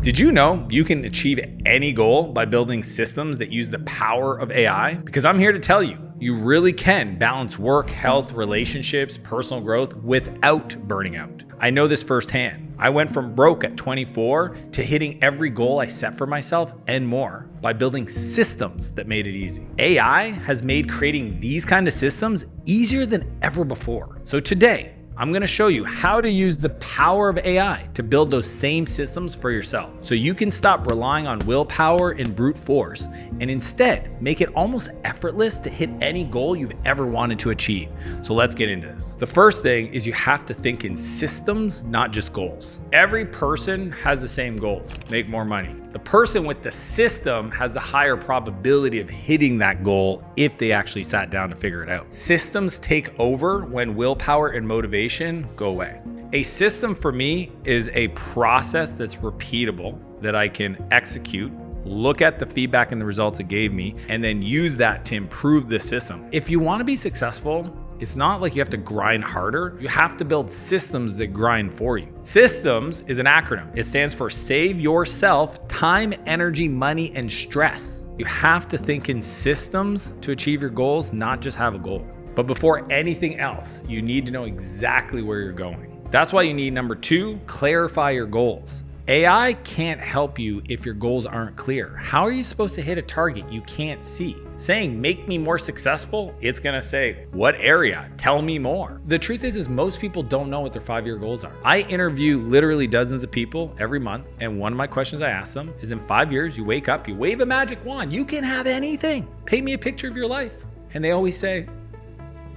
Did you know you can achieve any goal by building systems that use the power of AI? Because I'm here to tell you, you really can balance work, health, relationships, personal growth without burning out. I know this firsthand. I went from broke at 24 to hitting every goal I set for myself and more by building systems that made it easy. AI has made creating these kind of systems easier than ever before. So today, I'm gonna show you how to use the power of AI to build those same systems for yourself so you can stop relying on willpower and brute force and instead make it almost effortless to hit any goal you've ever wanted to achieve. So let's get into this. The first thing is you have to think in systems, not just goals. Every person has the same goals: make more money. The person with the system has the higher probability of hitting that goal if they actually sat down to figure it out. Systems take over when willpower and motivation go away. A system for me is a process that's repeatable, that I can execute, look at the feedback and the results it gave me, and then use that to improve the system. If you want to be successful, it's not like you have to grind harder. You have to build systems that grind for you. Systems is an acronym. It stands for save yourself time, energy, money, and stress. You have to think in systems to achieve your goals, not just have a goal. But before anything else, you need to know exactly where you're going. That's why you need number 2, clarify your goals. AI can't help you if your goals aren't clear. How are you supposed to hit a target you can't see? Saying, make me more successful, it's gonna say, what area? Tell me more. The truth is most people don't know what their 5-year goals are. I interview literally dozens of people every month, and one of my questions I ask them is, in 5 years, you wake up, you wave a magic wand, you can have anything. Paint me a picture of your life. And they always say,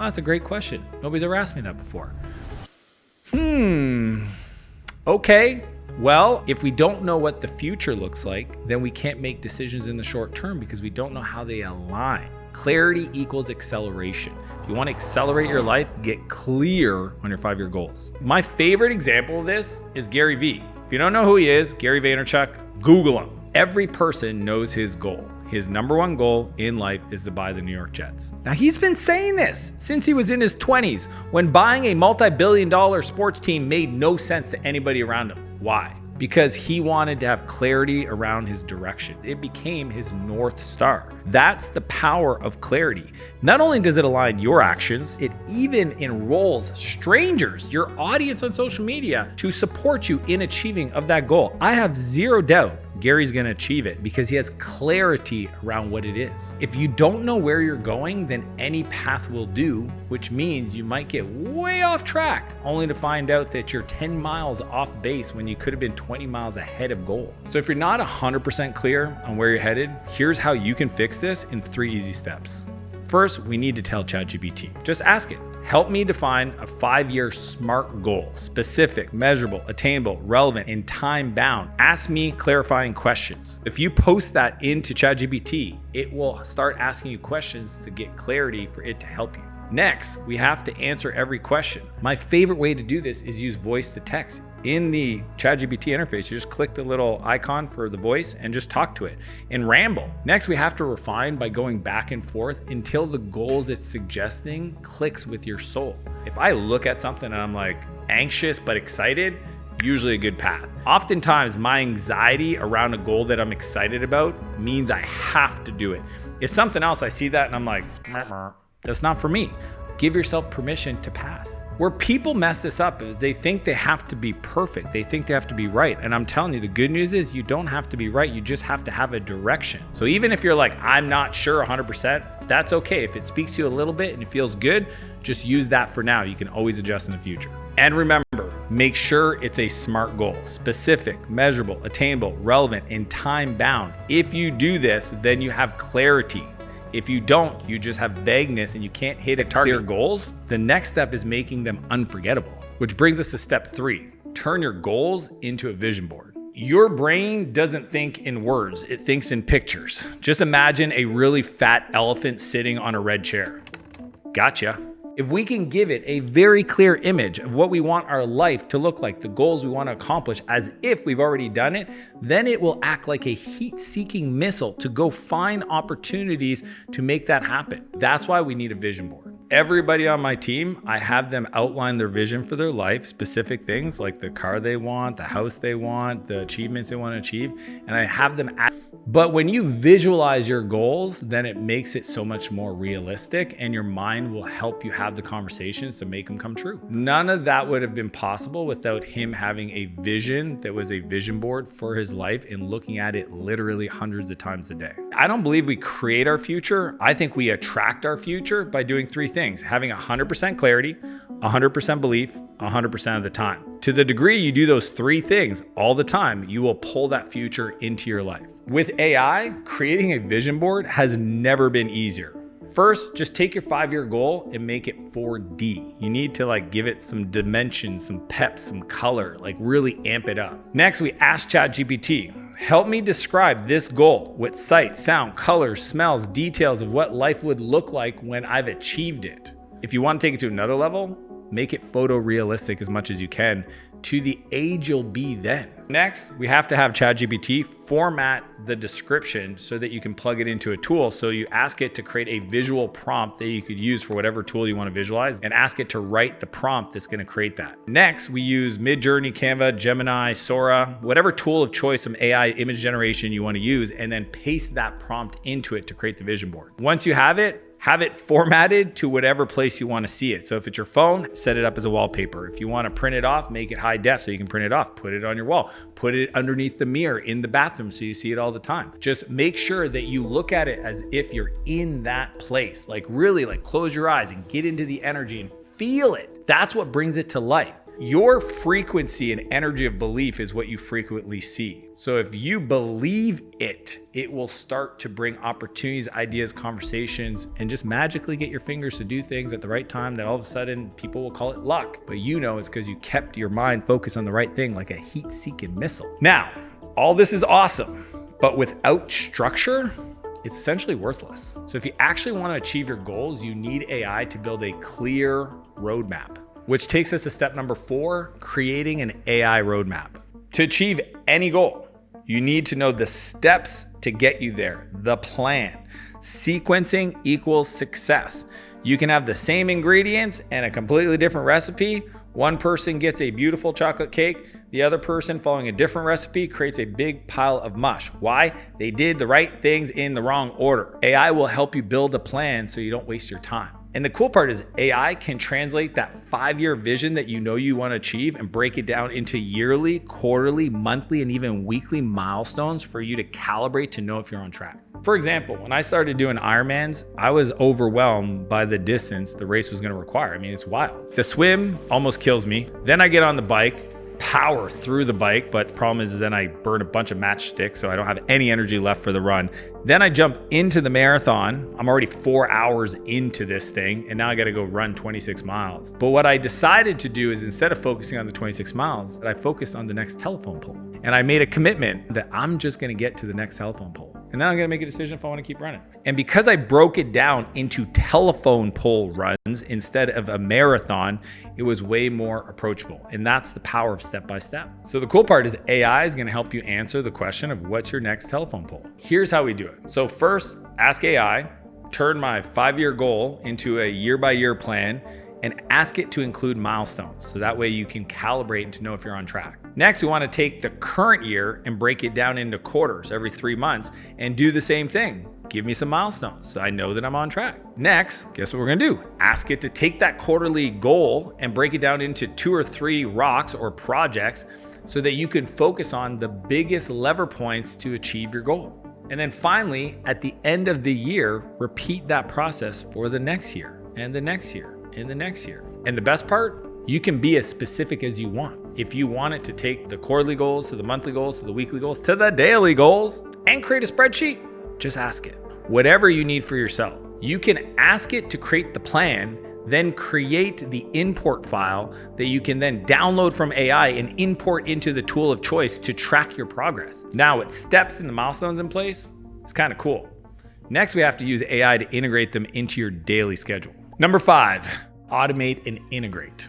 oh, that's a great question. Nobody's ever asked me that before. Okay. Well, if we don't know what the future looks like, then we can't make decisions in the short term because we don't know how they align. Clarity equals acceleration. If you want to accelerate your life, get clear on your 5-year goals. My favorite example of this is Gary Vee. If you don't know who he is, Gary Vaynerchuk, Google him. Every person knows his goal. His number 1 goal in life is to buy the New York Jets. Now, he's been saying this since he was in his 20s, when buying a multi-billion-dollar sports team made no sense to anybody around him. Why? Because he wanted to have clarity around his direction. It became his North Star. That's the power of clarity. Not only does it align your actions, it even enrolls strangers, your audience on social media, to support you in achieving of that goal. I have zero doubt Gary's gonna achieve it because he has clarity around what it is. If you don't know where you're going, then any path will do, which means you might get way off track, only to find out that you're 10 miles off base when you could have been 20 miles ahead of goal. So if you're not 100% clear on where you're headed, here's how you can fix this in 3 easy steps. First, we need to tell ChatGPT. Just ask it, help me define a 5-year SMART goal: specific, measurable, attainable, relevant, and time bound. Ask me clarifying questions. If you post that into ChatGPT, it will start asking you questions to get clarity for it to help you. Next, we have to answer every question. My favorite way to do this is use voice to text. In the ChatGPT interface, you just click the little icon for the voice and just talk to it and ramble. Next, we have to refine by going back and forth until the goals it's suggesting clicks with your soul. If I look at something and I'm like anxious but excited, usually a good path. Oftentimes, my anxiety around a goal that I'm excited about means I have to do it. If something else, I see that and I'm like, that's not for me. Give yourself permission to pass. Where people mess this up is they think they have to be perfect. They think they have to be right. And I'm telling you, the good news is you don't have to be right. You just have to have a direction. So even if you're like, I'm not sure 100%, that's okay. If it speaks to you a little bit and it feels good, just use that for now. You can always adjust in the future. And remember, make sure it's a SMART goal: specific, measurable, attainable, relevant, and time bound. If you do this, then you have clarity. If you don't, you just have vagueness and you can't hit a target. Clear goals. The next step is making them unforgettable, which brings us to step 3. Turn your goals into a vision board. Your brain doesn't think in words, it thinks in pictures. Just imagine a really fat elephant sitting on a red chair. Gotcha. If we can give it a very clear image of what we want our life to look like, the goals we want to accomplish, as if we've already done it, then it will act like a heat-seeking missile to go find opportunities to make that happen. That's why we need a vision board. everybody on my team, I have them outline their vision for their life, specific things like the car they want, the house they want, the achievements they want to achieve, and I have them but when you visualize your goals, then it makes it so much more realistic, and your mind will help you have the conversations to make them come true. None of that would have been possible without him having a vision that was a vision board for his life and looking at it literally hundreds of times a day. I don't believe we create our future. I think we attract our future by doing three things: having 100% clarity, 100% belief, 100% of the time. To the degree you do those three things all the time, you will pull that future into your life. With AI, creating a vision board has never been easier. First, just take your 5-year goal and make it 4D. You need to give it some dimension, some pep, some color, really amp it up. Next, we ask ChatGPT, help me describe this goal with sight, sound, colors, smells, details of what life would look like when I've achieved it. If you want to take it to another level, make it photorealistic as much as you can to the age you'll be then. Next, we have to have ChatGPT format the description so that you can plug it into a tool. So you ask it to create a visual prompt that you could use for whatever tool you want to visualize, and ask it to write the prompt that's going to create that. Next, we use Midjourney, Canva, Gemini, Sora, whatever tool of choice of AI image generation you want to use, and then paste that prompt into it to create the vision board. Once you have it formatted to whatever place you want to see it. So if it's your phone, set it up as a wallpaper. If you want to print it off, make it high def so you can print it off. Put it on your wall. Put it underneath the mirror in the bathroom so you see it all the time. Just make sure that you look at it as if you're in that place. Really close your eyes and get into the energy and feel it. That's what brings it to life. Your frequency and energy of belief is what you frequently see. So if you believe it, it will start to bring opportunities, ideas, conversations, and just magically get your fingers to do things at the right time that all of a sudden people will call it luck. But it's because you kept your mind focused on the right thing like a heat-seeking missile. Now, all this is awesome, but without structure, it's essentially worthless. So if you actually want to achieve your goals, you need AI to build a clear roadmap. Which takes us to step number 4, creating an AI roadmap. To achieve any goal, you need to know the steps to get you there, the plan. Sequencing equals success. You can have the same ingredients and a completely different recipe. One person gets a beautiful chocolate cake. The other person, following a different recipe, creates a big pile of mush. Why? They did the right things in the wrong order. AI will help you build a plan so you don't waste your time. And the cool part is AI can translate that 5-year vision that you want to achieve and break it down into yearly, quarterly, monthly, and even weekly milestones for you to calibrate to know if you're on track. For example, when I started doing Ironmans, I was overwhelmed by the distance the race was going to require. It's wild. The swim almost kills me. Then I get on the bike, power through the bike, but the problem is then I burn a bunch of matchsticks, so I don't have any energy left for the run. Then I jump into the marathon. I'm already 4 hours into this thing, and now I got to go run 26 miles. But what I decided to do is, instead of focusing on the 26 miles, I focused on the next telephone pole. And I made a commitment that I'm just going to get to the next telephone pole. And then I'm going to make a decision if I want to keep running. And because I broke it down into telephone pole runs instead of a marathon, it was way more approachable. And that's the power of step by step. So the cool part is AI is going to help you answer the question of what's your next telephone pole. Here's how we do it. So first, ask AI, turn my 5-year goal into a year-by-year plan, and ask it to include milestones. So that way you can calibrate and to know if you're on track. Next, we want to take the current year and break it down into quarters every 3 months and do the same thing. Give me some milestones so I know that I'm on track. Next, guess what we're going to do? Ask it to take that quarterly goal and break it down into 2 or 3 rocks or projects so that you can focus on the biggest lever points to achieve your goal. And then finally, at the end of the year, repeat that process for the next year and the next year and the next year. And the best part, you can be as specific as you want. If you want it to take the quarterly goals to the monthly goals to the weekly goals to the daily goals and create a spreadsheet, just ask it. Whatever you need for yourself. You can ask it to create the plan, then create the import file that you can then download from AI and import into the tool of choice to track your progress. Now, with steps and the milestones in place, it's kind of cool. Next, we have to use AI to integrate them into your daily schedule. Number 5, automate and integrate.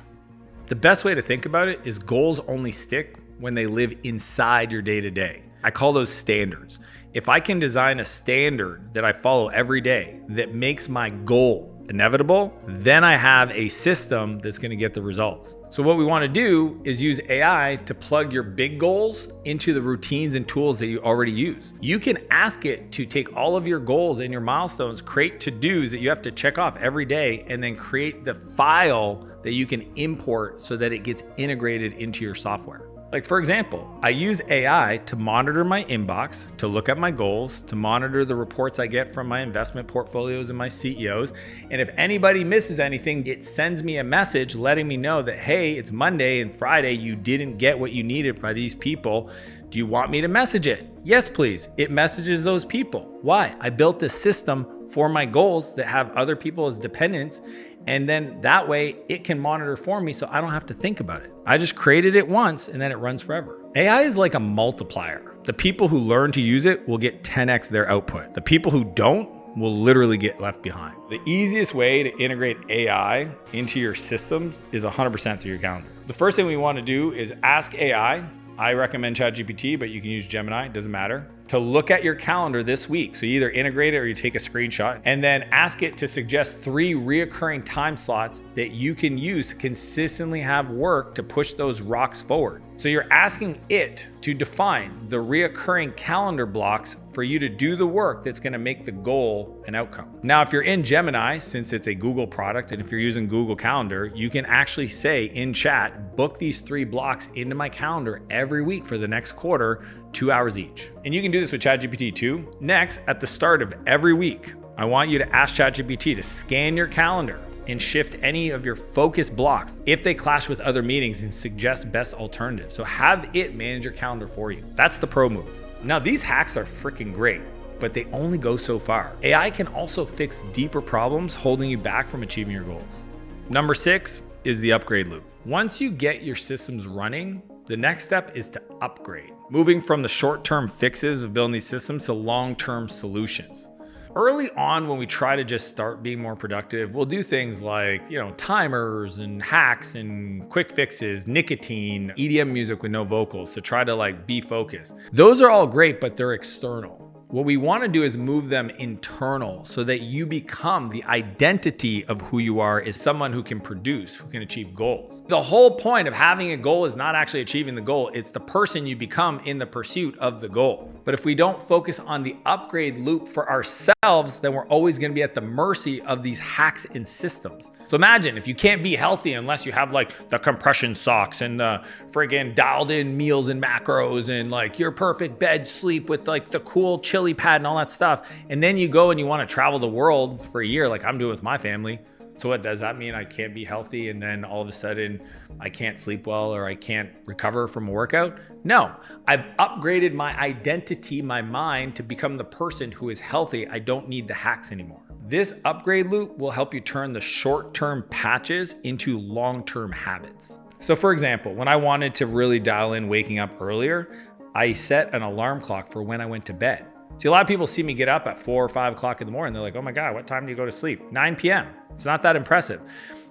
The best way to think about it is goals only stick when they live inside your day-to-day. I call those standards. If I can design a standard that I follow every day that makes my goal inevitable, then I have a system that's going to get the results. So what we want to do is use AI to plug your big goals into the routines and tools that you already use. You can ask it to take all of your goals and your milestones, create to-dos that you have to check off every day, and then create the file that you can import so that it gets integrated into your software. Like for example, I use AI to monitor my inbox, to look at my goals, to monitor the reports I get from my investment portfolios and my CEOs. And if anybody misses anything, it sends me a message letting me know that, hey, it's Monday and Friday, you didn't get what you needed by these people. Do you want me to message it? Yes, please. It messages those people. Why? I built this system for my goals that have other people as dependents. And then that way it can monitor for me so I don't have to think about it. I just created it once and then it runs forever. AI is like a multiplier. The people who learn to use it will get 10x their output. The people who don't will literally get left behind. The easiest way to integrate AI into your systems is 100% through your calendar. The first thing we want to do is ask AI. I recommend ChatGPT, but you can use Gemini, it doesn't matter, to look at your calendar this week. So you either integrate it or you take a screenshot and then ask it to suggest 3 reoccurring time slots that you can use to consistently have work to push those rocks forward. So you're asking it to define the reoccurring calendar blocks for you to do the work that's going to make the goal an outcome. Now, if you're in Gemini, since it's a Google product, and if you're using Google Calendar, you can actually say in chat, book these 3 blocks into my calendar every week for the next quarter, 2 hours each. And you can do this with ChatGPT too. Next, at the start of every week, I want you to ask ChatGPT to scan your calendar and shift any of your focus blocks if they clash with other meetings and suggest best alternatives. So have it manage your calendar for you. That's the pro move. Now, these hacks are freaking great, but they only go so far. AI can also fix deeper problems holding you back from achieving your goals. Number 6 is the upgrade loop. Once you get your systems running, the next step is to upgrade, moving from the short-term fixes of building these systems to long-term solutions. Early on, when we try to just start being more productive, we'll do things like, timers and hacks and quick fixes, nicotine, EDM music with no vocals to try to be focused. Those are all great, but they're external. What we want to do is move them internal so that you become the identity of who you are is someone who can produce, who can achieve goals. The whole point of having a goal is not actually achieving the goal. It's the person you become in the pursuit of the goal. But if we don't focus on the upgrade loop for ourselves, then we're always going to be at the mercy of these hacks and systems. So imagine if you can't be healthy unless you have the compression socks and the friggin' dialed in meals and macros and your perfect bed sleep with the cool chili pad and all that stuff. And then you go and you want to travel the world for a year like I'm doing with my family. So what does that mean? I can't be healthy and then all of a sudden I can't sleep well or I can't recover from a workout? No, I've upgraded my identity, my mind to become the person who is healthy. I don't need the hacks anymore. This upgrade loop will help you turn the short-term patches into long-term habits. So for example, when I wanted to really dial in waking up earlier, I set an alarm clock for when I went to bed. See, a lot of people see me get up at 4 or 5 o'clock in the morning. They're like, oh my God, what time do you go to sleep? 9 p.m. It's not that impressive.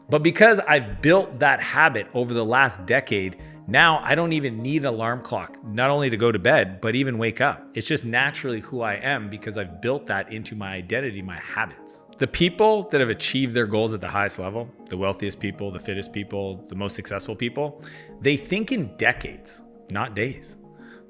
But because I've built that habit over the last decade, now I don't even need an alarm clock, not only to go to bed, but even wake up. It's just naturally who I am because I've built that into my identity, my habits. The people that have achieved their goals at the highest level, the wealthiest people, the fittest people, the most successful people, they think in decades, not days.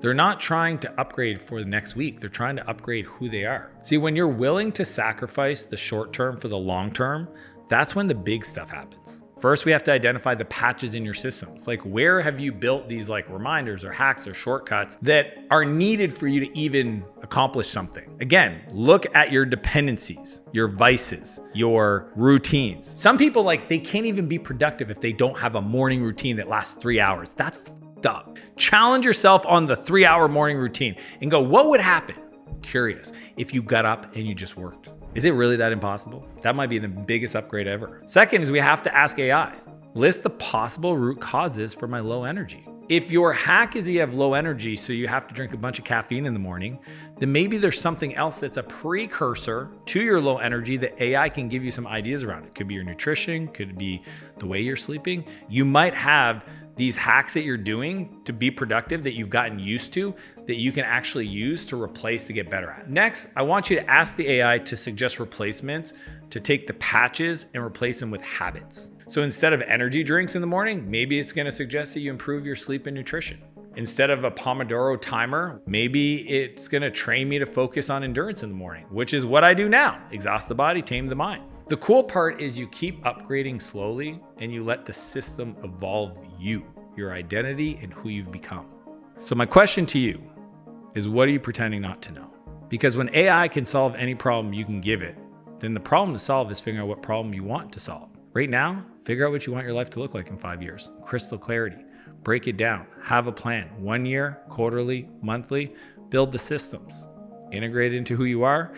They're not trying to upgrade for the next week. They're trying to upgrade who they are. See, when you're willing to sacrifice the short term for the long term, that's when the big stuff happens. First, we have to identify the patches in your systems. Where have you built these reminders or hacks or shortcuts that are needed for you to even accomplish something? Again, look at your dependencies, your vices, your routines. Some people they can't even be productive if they don't have a morning routine that lasts 3 hours. That's up. Challenge yourself on the 3-hour morning routine and go, what would happen? Curious if you got up and you just worked. Is it really that impossible? That might be the biggest upgrade ever. Second is we have to ask AI, list the possible root causes for my low energy. If your hack is you have low energy, so you have to drink a bunch of caffeine in the morning, then maybe there's something else that's a precursor to your low energy that AI can give you some ideas around. It could be your nutrition, could be the way you're sleeping. You might have these hacks that you're doing to be productive that you've gotten used to that you can actually use to replace to get better at. Next, I want you to ask the AI to suggest replacements to take the patches and replace them with habits. So instead of energy drinks in the morning, maybe it's going to suggest that you improve your sleep and nutrition. Instead of a Pomodoro timer, maybe it's going to train me to focus on endurance in the morning, which is what I do now. Exhaust the body, tame the mind. The cool part is you keep upgrading slowly and you let the system evolve you, your identity, and who you've become. So my question to you is, what are you pretending not to know? Because when AI can solve any problem you can give it, then the problem to solve is figuring out what problem you want to solve. Right now, figure out what you want your life to look like in 5 years. Crystal clarity. Break it down. Have a plan. 1 year, quarterly, monthly. Build the systems. Integrate it into who you are,